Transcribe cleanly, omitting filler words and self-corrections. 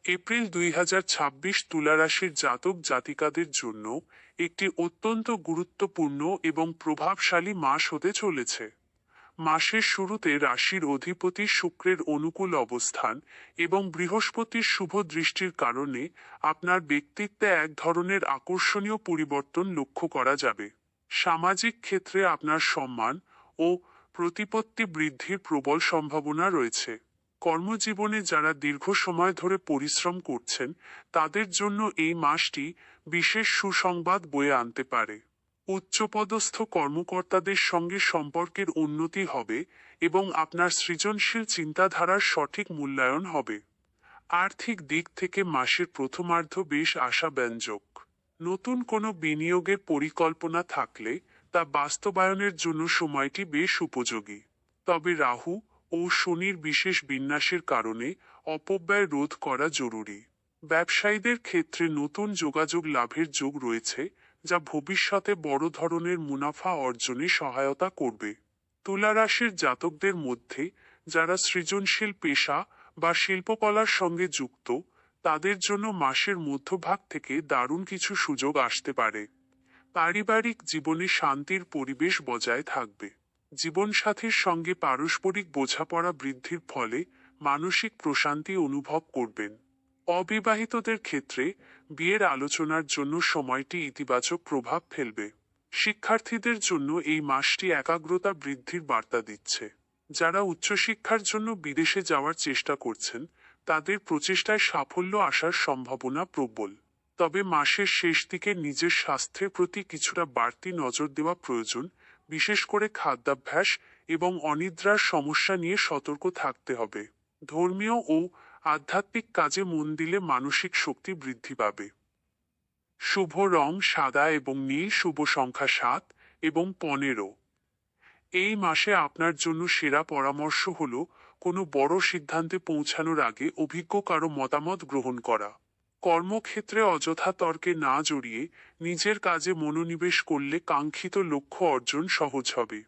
April 2026 তুলা রাশির জাতক জাতিকাদের জন্য একটি অত্যন্ত গুরুত্বপূর্ণ এবং প্রভাবশালী মাস হতে চলেছে। মাসের শুরুতে রাশির অধিপতি শুক্রের অনুকূল অবস্থান এবং বৃহস্পতির শুভ দৃষ্টির কারণে আপনার ব্যক্তিত্বে এক ধরনের আকর্ষণীয় পরিবর্তন লক্ষ্য করা যাবে। সামাজিক ক্ষেত্রে আপনার সম্মান ও প্রতিপত্তি বৃদ্ধির প্রবল সম্ভাবনা রয়েছে। কর্মজীবনে যারা দীর্ঘ সময় ধরে পরিশ্রম করছেন তাদের জন্য এই মাসটি বিশেষ সুসংবাদ বয়ে আনতে পারে। উচ্চপদস্থ কর্মকর্তাদের সঙ্গে সম্পর্কের উন্নতি হবে এবং আপনার সৃজনশীল চিন্তাধারার সঠিক মূল্যায়ন হবে। আর্থিক দিক থেকে মাসের প্রথমার্ধ বেশ আশাব্যঞ্জক। নতুন কোনো বিনিয়োগের পরিকল্পনা থাকলে তা বাস্তবায়নের জন্য সময়টি বেশ উপযোগী। তবে রাহু ও শনির বিশেষ বিন্যাসের কারণে অপব্যয় রোধ করা জরুরি। ব্যবসায়ীদের ক্ষেত্রে নতুন যোগাযোগ লাভের যোগ রয়েছে, যা ভবিষ্যতে বড় ধরনের মুনাফা অর্জনে সহায়তা করবে। তুলা রাশির জাতকদের মধ্যে যারা সৃজনশীল পেশা বা শিল্পকলার সঙ্গে যুক্ত তাদের জন্য মাসের মধ্যভাগ থেকে দারুণ কিছু সুযোগ আসতে পারে। পারিবারিক জীবনে শান্তির পরিবেশ বজায় থাকবে। জীবনসাথীর সঙ্গে পারস্পরিক বোঝাপড়া বৃদ্ধির ফলে মানসিক প্রশান্তি অনুভব করবেন। অবিবাহিতদের ক্ষেত্রে বিয়ের আলোচনার জন্য সময়টি ইতিবাচক প্রভাব ফেলবে। শিক্ষার্থীদের জন্য এই মাসটি একাগ্রতা বৃদ্ধির বার্তা দিচ্ছে। যারা উচ্চশিক্ষার জন্য বিদেশে যাওয়ার চেষ্টা করছেন তাদের প্রচেষ্টায় সাফল্য আসার সম্ভাবনা প্রবল। তবে মাসের শেষ দিকে নিজের স্বাস্থ্যের প্রতি কিছুটা বাড়তি নজর দেওয়া প্রয়োজন। বিশেষ করে খাদ্যাভ্যাস এবং অনিদ্রার সমস্যা নিয়ে সতর্ক থাকতে হবে। ধর্মীয় ও আধ্যাত্মিক কাজে মন দিলে মানসিক শক্তি বৃদ্ধি পাবে। শুভ রং সাদা এবং নীল। শুভ সংখ্যা 7 এবং 15। এই মাসে আপনার জন্য সেরা পরামর্শ হল কোনো বড় সিদ্ধান্তে পৌঁছানোর আগে অভিজ্ঞ কারো মতামত গ্রহণ করা। কর্মক্ষেত্রে অযথা তর্কে না জড়িয়ে নিজের কাজে মনোনিবেশ করলে কাঙ্ক্ষিত লক্ষ্য অর্জন সহজ হবে।